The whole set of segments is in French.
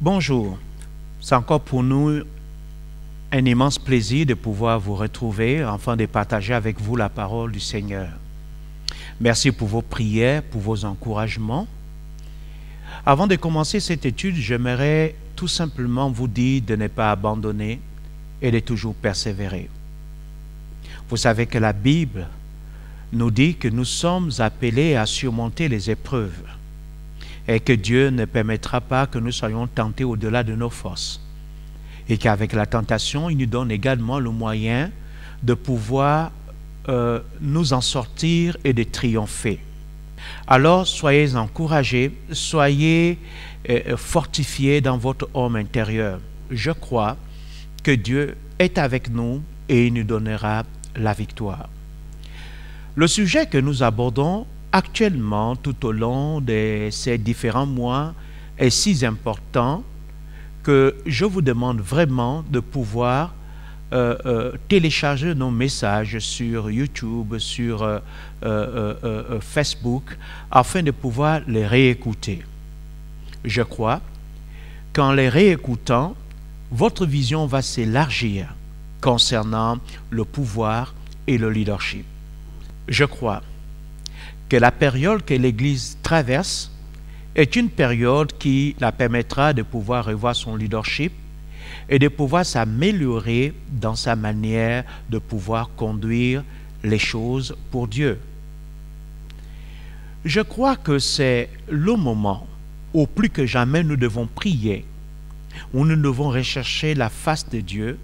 Bonjour, c'est encore pour nous un immense plaisir de pouvoir vous retrouver afin de partager avec vous la parole du Seigneur. Merci pour vos prières, pour vos encouragements. Avant de commencer cette étude, j'aimerais tout simplement vous dire de ne pas abandonner et de toujours persévérer. Vous savez que la Bible nous dit que nous sommes appelés à surmonter les épreuves et que Dieu ne permettra pas que nous soyons tentés au-delà de nos forces. Et qu'avec la tentation, il nous donne également le moyen de pouvoir nous en sortir et de triompher. Alors, soyez encouragés, soyez fortifiés dans votre homme intérieur. Je crois que Dieu est avec nous et il nous donnera la victoire. Le sujet que nous abordons actuellement tout au long de ces différents mois est si important que je vous demande vraiment de pouvoir télécharger nos messages sur YouTube, sur Facebook, afin de pouvoir les réécouter. Je crois qu'en les réécoutant, votre vision va s'élargir concernant le pouvoir et le leadership. Je crois que la période que l'Église traverse est une période qui la permettra de pouvoir revoir son leadership et de pouvoir s'améliorer dans sa manière de pouvoir conduire les choses pour Dieu. Je crois que c'est le moment où plus que jamais nous devons prier, où nous devons rechercher la face de Dieu,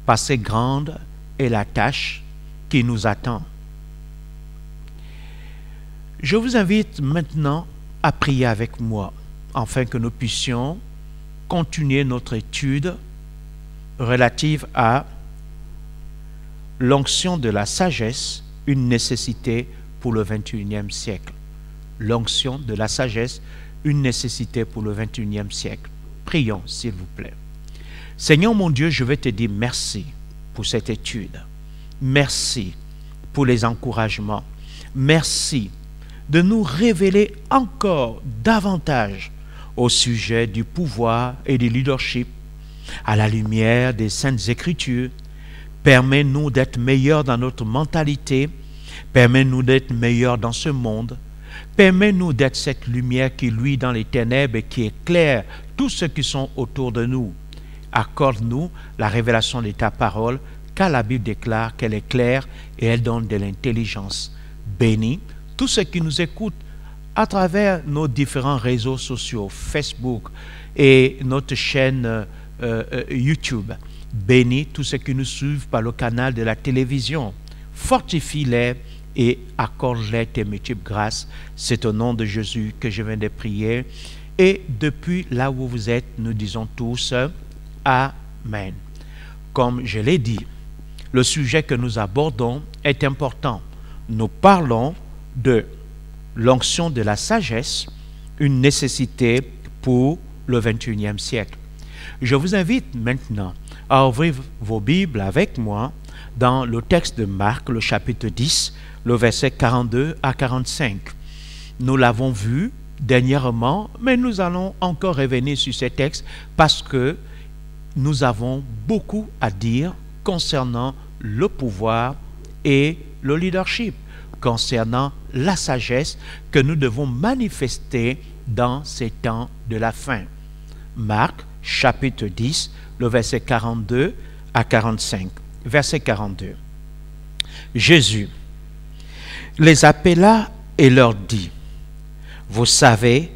parce que grande est la tâche qui nous attend. Je vous invite maintenant à prier avec moi, afin que nous puissions continuer notre étude relative à l'onction de la sagesse, une nécessité pour le XXIe siècle. L'onction de la sagesse, une nécessité pour le XXIe siècle. Prions, s'il vous plaît. Seigneur mon Dieu, je vais te dire merci pour cette étude. Merci pour les encouragements. Merci de nous révéler encore davantage au sujet du pouvoir et du leadership à la lumière des Saintes Écritures. Permets-nous d'être meilleurs dans notre mentalité. Permets-nous d'être meilleurs dans ce monde. Permets-nous d'être cette lumière qui luit dans les ténèbres et qui éclaire tous ceux qui sont autour de nous. Accorde-nous la révélation de ta parole, car la Bible déclare qu'elle est claire et elle donne de l'intelligence. Bénis tous ceux qui nous écoutent à travers nos différents réseaux sociaux, Facebook et notre chaîne YouTube. Bénis tous ceux qui nous suivent par le canal de la télévision. Fortifie-les et accorde-les tes multiples grâces. C'est au nom de Jésus que je viens de prier. Et depuis là où vous êtes, nous disons tous Amen. Comme je l'ai dit, le sujet que nous abordons est important. Nous parlons de l'onction de la sagesse, une nécessité pour le XXIe siècle. Je vous invite maintenant à ouvrir vos Bibles avec moi dans le texte de Marc, le chapitre 10, le verset 42 à 45. Nous l'avons vu dernièrement, mais nous allons encore revenir sur ces textes parce que nous avons beaucoup à dire concernant le pouvoir et le leadership, concernant la sagesse que nous devons manifester dans ces temps de la fin. Marc, chapitre 10, le verset 42 à 45. Verset 42. Jésus les appela et leur dit: vous savez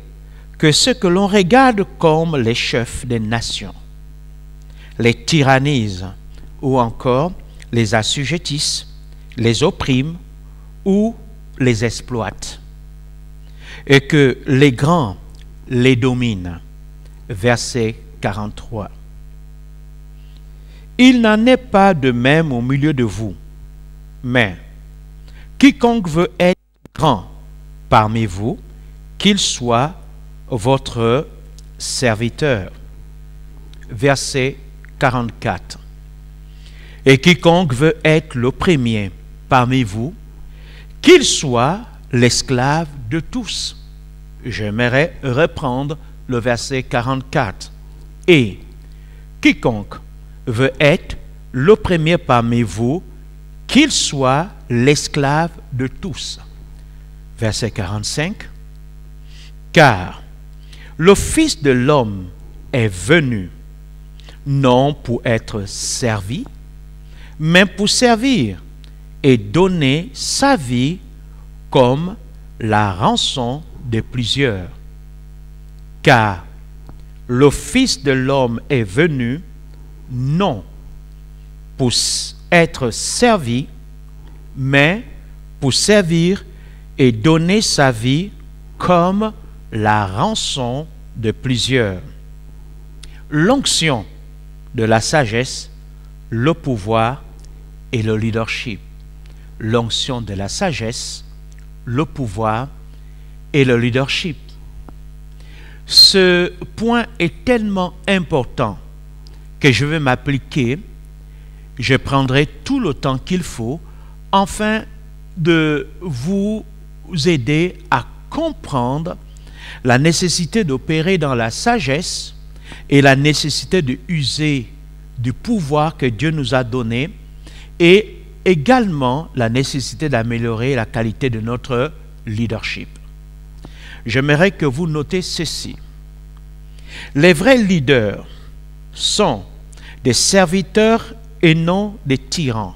que ceux que l'on regarde comme les chefs des nations les tyrannisent ou encore les assujettissent, les oppriment ou les exploitent, et que les grands les dominent. Verset 43. Il n'en est pas de même au milieu de vous, mais quiconque veut être grand parmi vous, qu'il soit votre serviteur. Verset 44. Et quiconque veut être le premier parmi vous, qu'il soit l'esclave de tous. J'aimerais reprendre le verset 44. Et quiconque veut être le premier parmi vous, qu'il soit l'esclave de tous. Verset 45. Car le Fils de l'homme est venu, non pour être servi, mais pour servir et donner sa vie comme la rançon de plusieurs. Car le Fils de l'homme est venu, non pour être servi, mais pour servir et donner sa vie comme la rançon de plusieurs. L'onction de la sagesse, le pouvoir et le leadership. L'onction de la sagesse, le pouvoir et le leadership. Ce point est tellement important que je vais m'appliquer. Je prendrai tout le temps qu'il faut afin de vous aider à comprendre la nécessité d'opérer dans la sagesse et la nécessité d'user du pouvoir que Dieu nous a donné et également la nécessité d'améliorer la qualité de notre leadership. J'aimerais que vous notez ceci. Les vrais leaders sont des serviteurs et non des tyrans.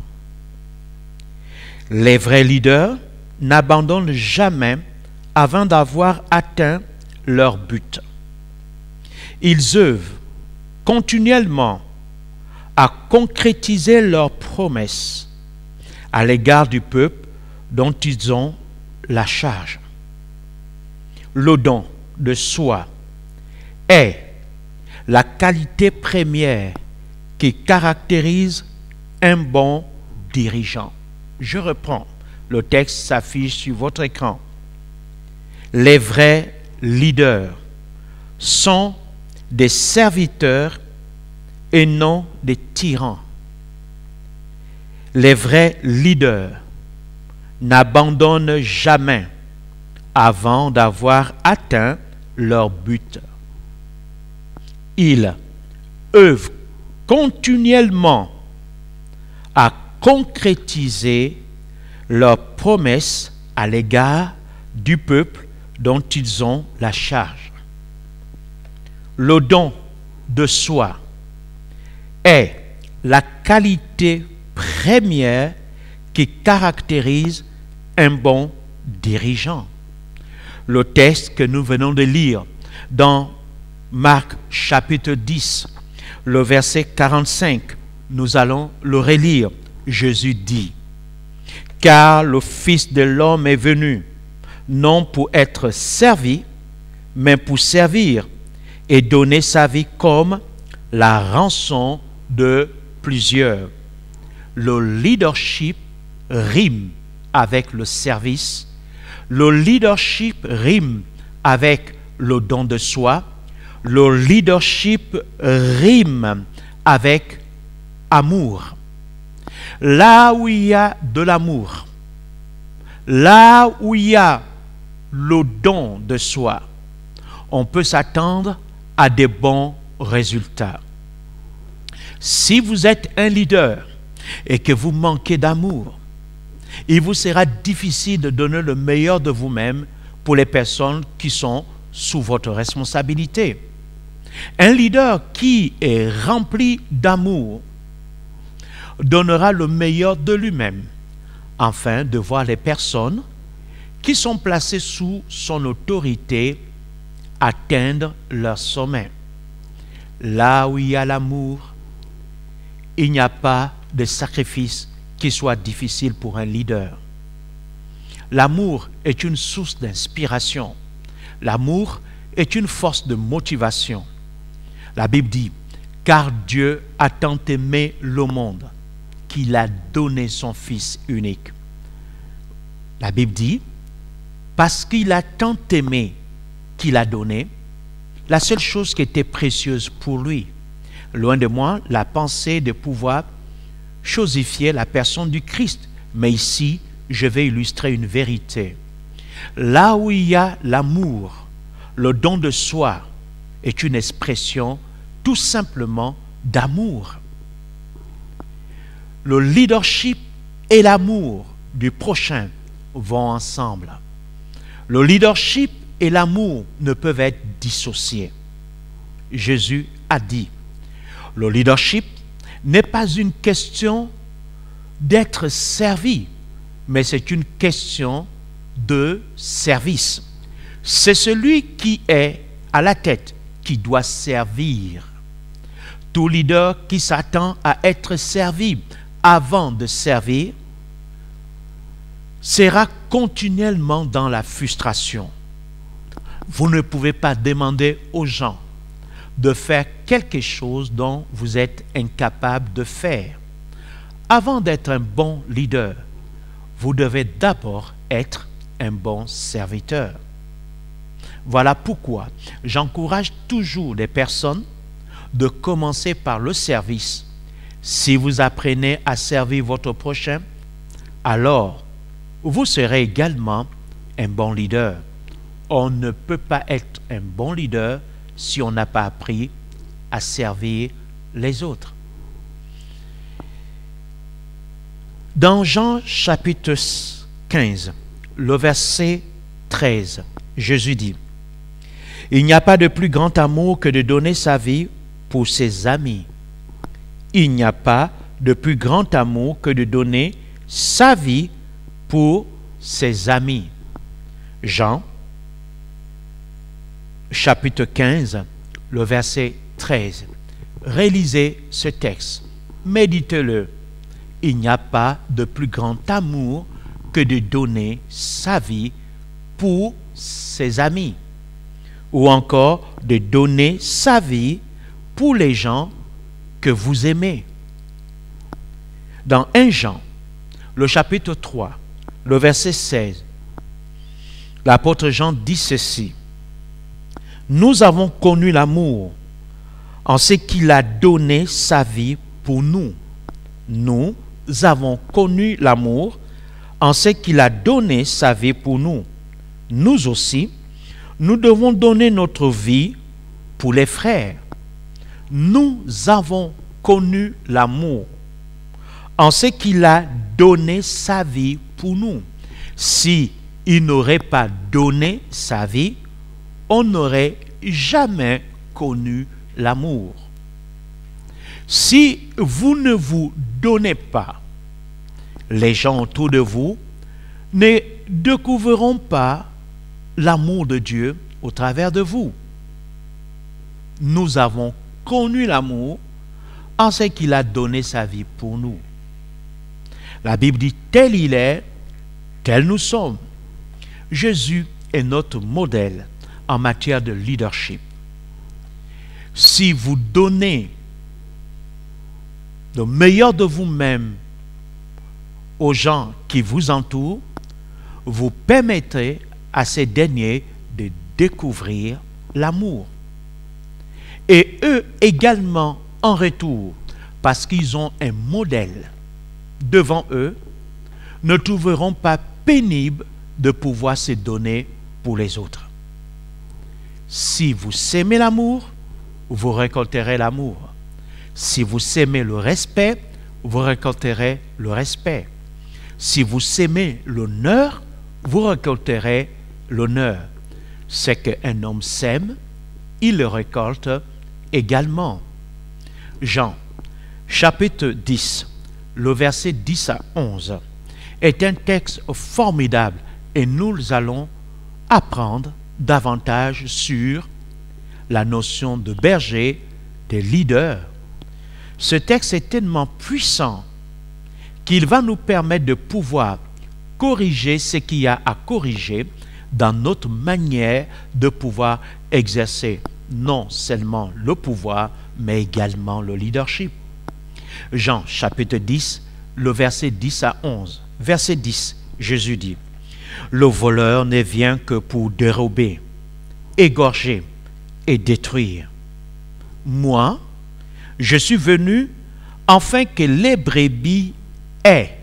Les vrais leaders n'abandonnent jamais avant d'avoir atteint leur but. Ils œuvrent continuellement à concrétiser leurs promesses à l'égard du peuple dont ils ont la charge. Le don de soi est la qualité première qui caractérise un bon dirigeant. Je reprends. Le texte s'affiche sur votre écran. Les vrais leaders sont des serviteurs et non des tyrans. Les vrais leaders n'abandonnent jamais avant d'avoir atteint leur but. Ils œuvrent continuellement à concrétiser leurs promesses à l'égard du peuple dont ils ont la charge. Le don de soi est la qualité première qui caractérise un bon dirigeant. Le texte que nous venons de lire dans Marc chapitre 10, le verset 45, nous allons le relire. Jésus dit, « Car le Fils de l'homme est venu, non pour être servi, mais pour servir et donner sa vie comme la rançon de plusieurs. » Le leadership rime avec le service. Le leadership rime avec le don de soi. Le leadership rime avec amour. Là où il y a de l'amour, là où il y a le don de soi, on peut s'attendre à des bons résultats. Si vous êtes un leader et que vous manquez d'amour, il vous sera difficile de donner le meilleur de vous-même pour les personnes qui sont sous votre responsabilité. Un leader qui est rempli d'amour donnera le meilleur de lui-même afin de voir les personnes qui sont placées sous son autorité atteindre leur sommet. Là où il y a l'amour, il n'y a pas de sacrifice qui soit difficile pour un leader. L'amour est une source d'inspiration. L'amour est une force de motivation. La Bible dit, « Car Dieu a tant aimé le monde qu'il a donné son Fils unique. » La Bible dit, parce qu'il a tant aimé qu'il a donné, la seule chose qui était précieuse pour lui. Loin de moi la pensée de pouvoir chosifier la personne du Christ. Mais ici, je vais illustrer une vérité. Là où il y a l'amour, le don de soi est une expression tout simplement d'amour. Le leadership et l'amour du prochain vont ensemble. Le leadership et l'amour ne peuvent être dissociés. Jésus a dit, le leadership n'est pas une question d'être servi, mais c'est une question de service. C'est celui qui est à la tête qui doit servir. Tout leader qui s'attend à être servi avant de servir sera continuellement dans la frustration. Vous ne pouvez pas demander aux gens de faire quelque chose dont vous êtes incapable de faire. Avant d'être un bon leader, vous devez d'abord être un bon serviteur. Voilà pourquoi j'encourage toujours les personnes de commencer par le service. Si vous apprenez à servir votre prochain, alors vous serez également un bon leader. On ne peut pas être un bon leader si on n'a pas appris à servir les autres. Dans Jean chapitre 15, le verset 13, Jésus dit, « Il n'y a pas de plus grand amour que de donner sa vie pour ses amis. Il n'y a pas de plus grand amour que de donner sa vie pour ses amis. » Jean chapitre 15, le verset 13. Rélisez ce texte, méditez-le. Il n'y a pas de plus grand amour que de donner sa vie pour ses amis, ou encore de donner sa vie pour les gens que vous aimez. Dans 1 Jean, le chapitre 3, le verset 16, l'apôtre Jean dit ceci: « Nous avons connu l'amour en ce qu'il a donné sa vie pour nous. Nous avons connu l'amour en ce qu'il a donné sa vie pour nous. Nous aussi, nous devons donner notre vie pour les frères. Nous avons connu l'amour en ce qu'il a donné sa vie pour nous. » Si il n'aurait pas donné sa vie, on n'aurait jamais connu l'amour. Si vous ne vous donnez pas, les gens autour de vous ne découvriront pas l'amour de Dieu au travers de vous. Nous avons connu l'amour en ce qu'il a donné sa vie pour nous. La Bible dit, tel il est, tel nous sommes. Jésus est notre modèle en matière de leadership. Si vous donnez le meilleur de vous-même aux gens qui vous entourent, vous permettrez à ces derniers de découvrir l'amour. Et eux également en retour, parce qu'ils ont un modèle devant eux, ne trouveront pas pénible de pouvoir se donner pour les autres. Si vous s'aimez l'amour, vous récolterez l'amour. Si vous s'aimez le respect, vous récolterez le respect. Si vous s'aimez l'honneur, vous récolterez l'honneur. C'est qu'un homme sème, il le récolte également. Jean, chapitre 10, le verset 10 à 11, est un texte formidable et nous allons apprendre davantage sur la notion de berger, de leader. Ce texte est tellement puissant qu'il va nous permettre de pouvoir corriger ce qu'il y a à corriger dans notre manière de pouvoir exercer non seulement le pouvoir, mais également le leadership. Jean chapitre 10, le verset 10 à 11. Verset 10, Jésus dit, « Le voleur ne vient que pour dérober, égorger et détruire. Moi, je suis venu afin que les brebis aient,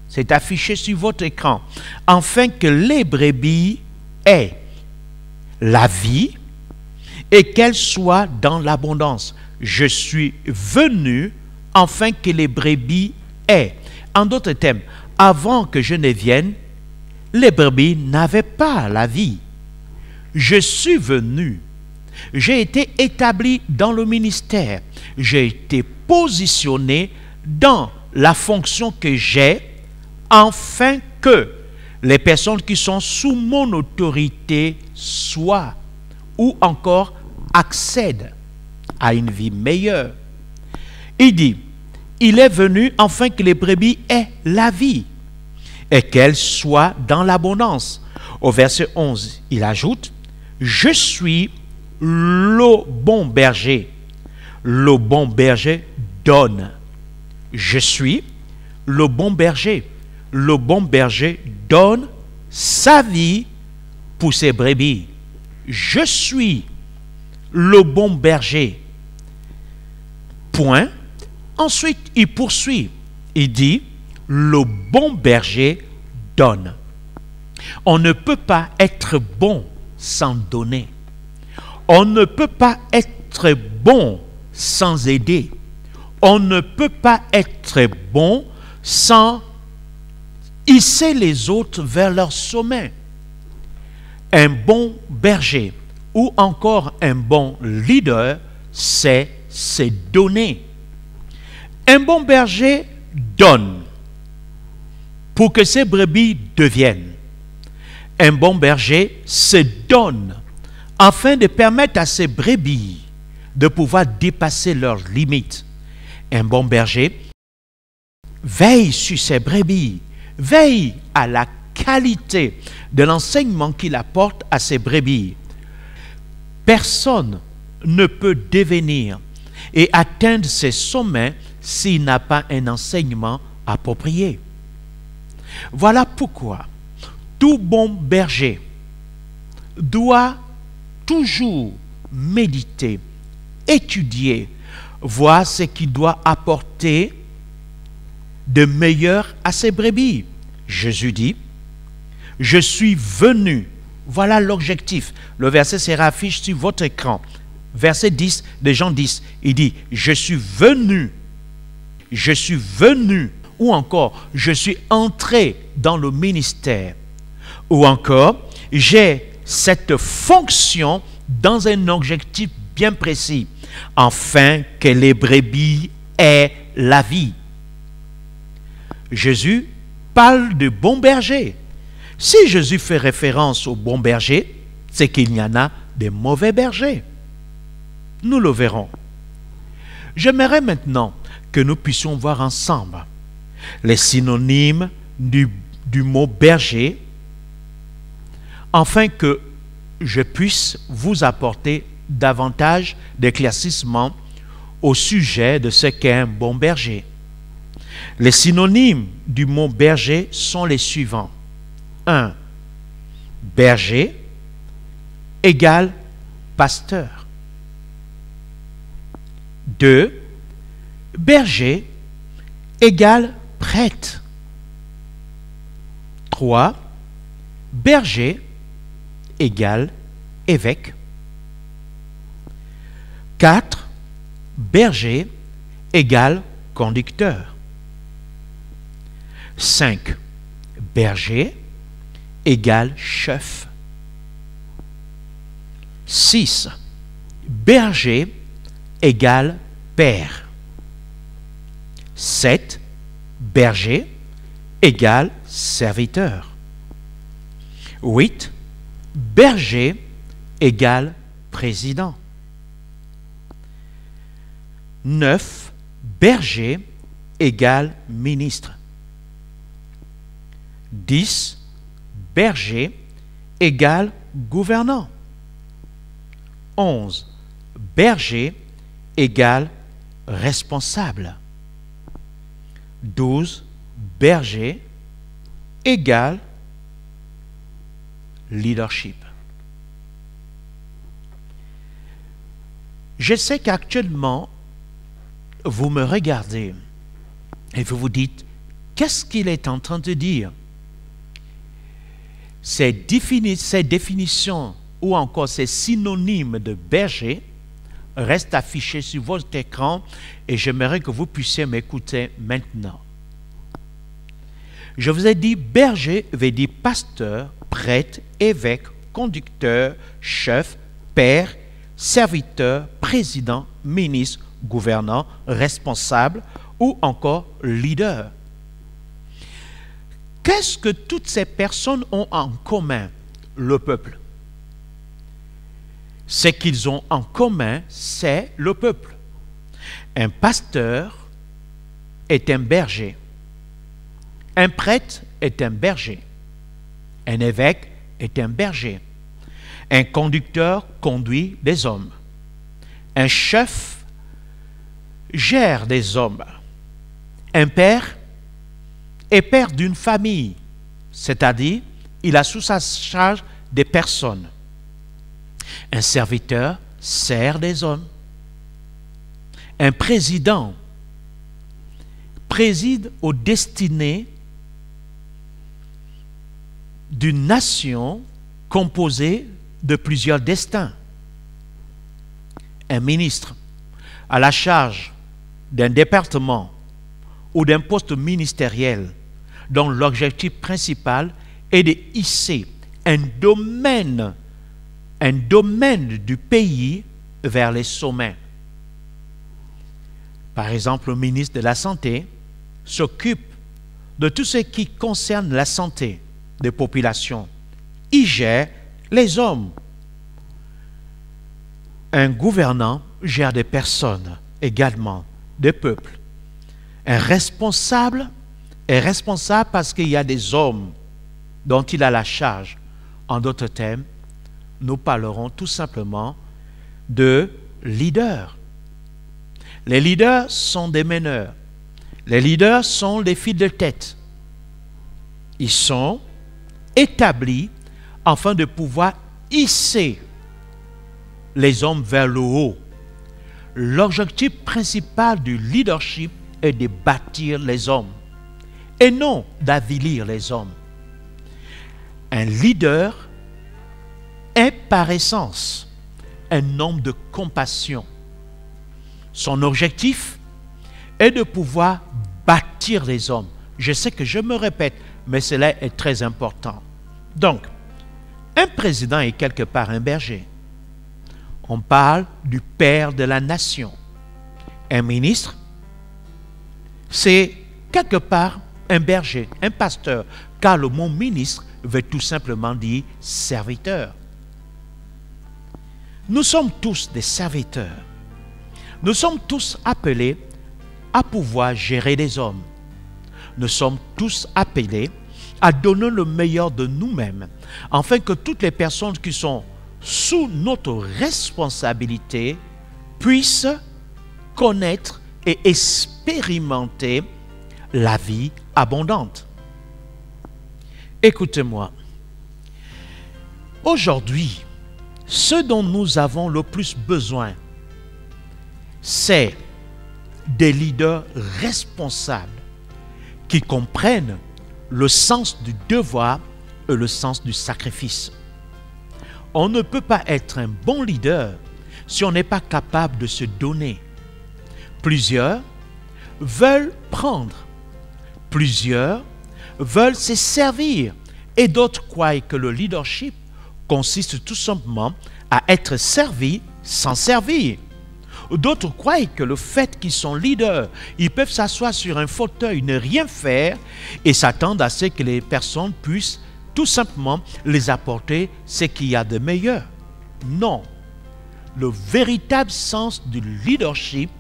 c'est affiché sur votre écran, afin que les brebis aient la vie et qu'elles soient dans l'abondance. Je suis venu afin que les brebis aient. En d'autres termes, avant que je ne vienne, les brebis n'avaient pas la vie. Je suis venu. J'ai été établi dans le ministère. J'ai été positionné dans la fonction que j'ai afin que les personnes qui sont sous mon autorité soient ou encore accèdent à une vie meilleure. Il dit, il est venu afin que les brebis aient la vie et qu'elles soient dans l'abondance. Au verset 11, il ajoute, je suis le bon berger. Le bon berger donne. Je suis le bon berger. Le bon berger donne sa vie pour ses brebis. Je suis le bon berger. Point. Ensuite, il poursuit. Il dit, le bon berger donne. On ne peut pas être bon sans donner. On ne peut pas être bon sans aider. On ne peut pas être bon sans hisser les autres vers leur sommet. Un bon berger ou encore un bon leader, c'est se donner. Un bon berger donne pour que ses brebis deviennent. Un bon berger se donne afin de permettre à ses brebis de pouvoir dépasser leurs limites. Un bon berger veille sur ses brebis, veille à la qualité de l'enseignement qu'il apporte à ses brebis. Personne ne peut devenir et atteindre ses sommets s'il n'a pas un enseignement approprié. Voilà pourquoi tout bon berger doit toujours méditer, étudier, voir ce qu'il doit apporter de meilleur à ses brebis. Jésus dit, je suis venu. Voilà l'objectif. Le verset sera affiché sur votre écran. Verset 10 de Jean 10, il dit, je suis venu. Je suis venu. Ou encore, je suis entré dans le ministère. Ou encore, j'ai cette fonction dans un objectif bien précis, afin que les brebis aient la vie. Jésus parle de bon berger. Si Jésus fait référence au bon berger, c'est qu'il y en a des mauvais bergers. Nous le verrons. J'aimerais maintenant que nous puissions voir ensemble les synonymes du mot berger, afin que je puisse vous apporter davantage d'éclaircissement au sujet de ce qu'est un bon berger. Les synonymes du mot berger sont les suivants. 1. Berger égale pasteur. 2. Berger égale prêtre. 3. Berger égale évêque. 4. Berger égale conducteur. 5. Berger égale chef. 6. Berger égale père. 7. Berger égale serviteur. 8. Berger égale président. 9. Berger égale ministre. 10. Berger égale gouvernant. 11. Berger égale responsable. 12. Berger égale leadership. Je sais qu'actuellement, vous me regardez et vous vous dites, qu'est-ce qu'il est en train de dire? Ces définitions ou encore ces synonymes de berger restent affichés sur votre écran et j'aimerais que vous puissiez m'écouter maintenant. Je vous ai dit berger veut dire pasteur, prêtre, évêque, conducteur, chef, père, serviteur, président, ministre, gouvernant, responsable ou encore leader. Qu'est-ce que toutes ces personnes ont en commun, le peuple? Ce qu'ils ont en commun, c'est le peuple. Un pasteur est un berger. Un prêtre est un berger. Un évêque est un berger. Un conducteur conduit des hommes. Un chef gère des hommes. Un père est père d'une famille, c'est-à-dire il a sous sa charge des personnes. Un serviteur sert des hommes. Un président préside aux destinées d'une nation composée de plusieurs destins. Un ministre à la charge d'un département ou d'un poste ministériel dont l'objectif principal est de hisser un domaine du pays vers les sommets. Par exemple, le ministre de la Santé s'occupe de tout ce qui concerne la santé des populations. Il gère les hommes. Un gouvernant gère des personnes, également des peuples. Un responsable est responsable parce qu'il y a des hommes dont il a la charge. En d'autres termes, nous parlerons tout simplement de leaders. Les leaders sont des meneurs. Les leaders sont les fils de tête. Ils sont établis afin de pouvoir hisser les hommes vers le haut. L'objectif principal du leadership est de bâtir les hommes et non d'avilir les hommes. Un leader est par essence un homme de compassion. Son objectif est de pouvoir bâtir les hommes. Je sais que je me répète, mais cela est très important. Donc, un président est quelque part un berger. On parle du père de la nation. Un ministre, c'est quelque part un berger, un pasteur, car le mot ministre veut tout simplement dire serviteur. Nous sommes tous des serviteurs. Nous sommes tous appelés à pouvoir gérer des hommes. Nous sommes tous appelés à donner le meilleur de nous-mêmes, afin que toutes les personnes qui sont sous notre responsabilité puissent connaître et expérimenter la vie abondante. Écoutez-moi. Aujourd'hui, ce dont nous avons le plus besoin, c'est des leaders responsables qui comprennent le sens du devoir et le sens du sacrifice. On ne peut pas être un bon leader si on n'est pas capable de se donner. Plusieurs veulent prendre, plusieurs veulent se servir et d'autres croient que le leadership consiste tout simplement à être servi sans servir. D'autres croient que le fait qu'ils sont leaders, ils peuvent s'asseoir sur un fauteuil, ne rien faire et s'attendre à ce que les personnes puissent tout simplement les apporter ce qu'il y a de meilleur. Non. Le véritable sens du leadership,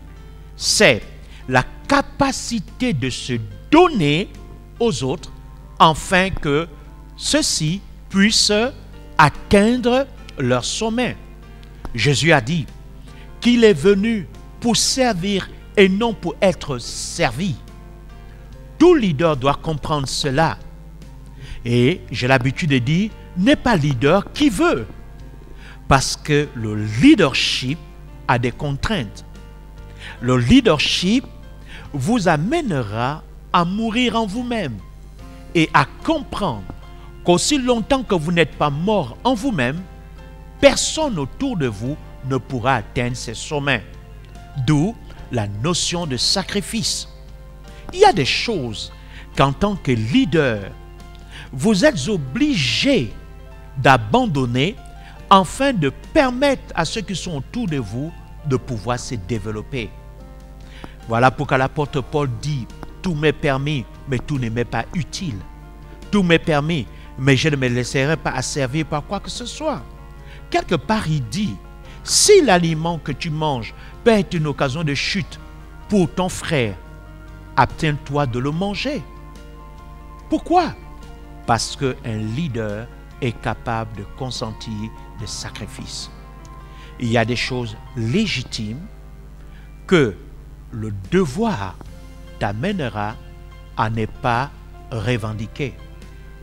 c'est la capacité de se donner aux autres afin que ceux-ci puissent atteindre leur sommet. Jésus a dit qu'il est venu pour servir et non pour être servi. Tout leader doit comprendre cela. Et j'ai l'habitude de dire, n'est pas leader qui veut. Parce que le leadership a des contraintes. Le leadership vous amènera à mourir en vous-même et à comprendre qu'aussi longtemps que vous n'êtes pas mort en vous-même, personne autour de vous ne pourra atteindre ces sommets. D'où la notion de sacrifice. Il y a des choses qu'en tant que leader, vous êtes obligé d'abandonner afin de permettre à ceux qui sont autour de vous de pouvoir se développer. Voilà pourquoi l'apôtre Paul dit « Tout m'est permis, mais tout ne m'est pas utile. Tout m'est permis, mais je ne me laisserai pas asservir par quoi que ce soit. » Quelque part, il dit « Si l'aliment que tu manges peut être une occasion de chute pour ton frère, abstiens-toi de le manger. » Pourquoi? Parce qu'un leader est capable de consentir des sacrifices. Il y a des choses légitimes que le devoir t'amènera à ne pas revendiquer.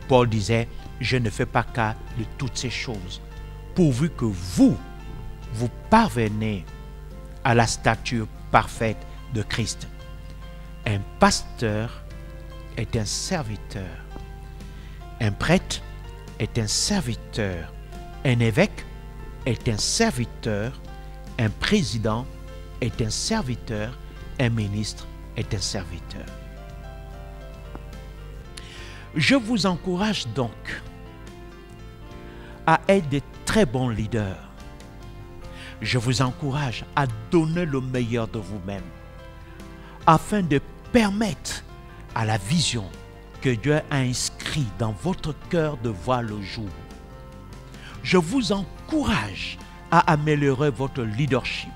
Paul disait, je ne fais pas cas de toutes ces choses, pourvu que vous parvenez à la stature parfaite de Christ. Un pasteur est un serviteur. Un prêtre est un serviteur. Un évêque est un serviteur. Un président est un serviteur. Un ministre est un serviteur. Je vous encourage donc à être de très bons leaders. Je vous encourage à donner le meilleur de vous-même afin de permettre à la vision que Dieu a inscrite dans votre cœur de voir le jour. Je vous encourage à améliorer votre leadership.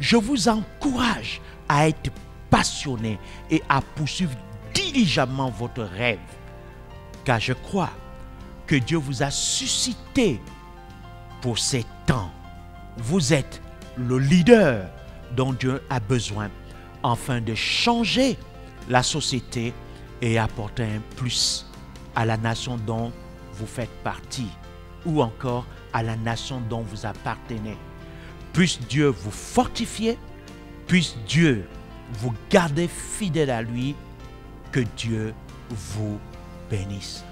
Je vous encourage à être passionné et à poursuivre diligemment votre rêve. Car je crois que Dieu vous a suscité pour ces temps. Vous êtes le leader dont Dieu a besoin afin de changer la société et apporter un plus à la nation dont vous faites partie ou encore à la nation dont vous appartenez. Puisse Dieu vous fortifier, puisse Dieu vous garder fidèle à lui, que Dieu vous bénisse.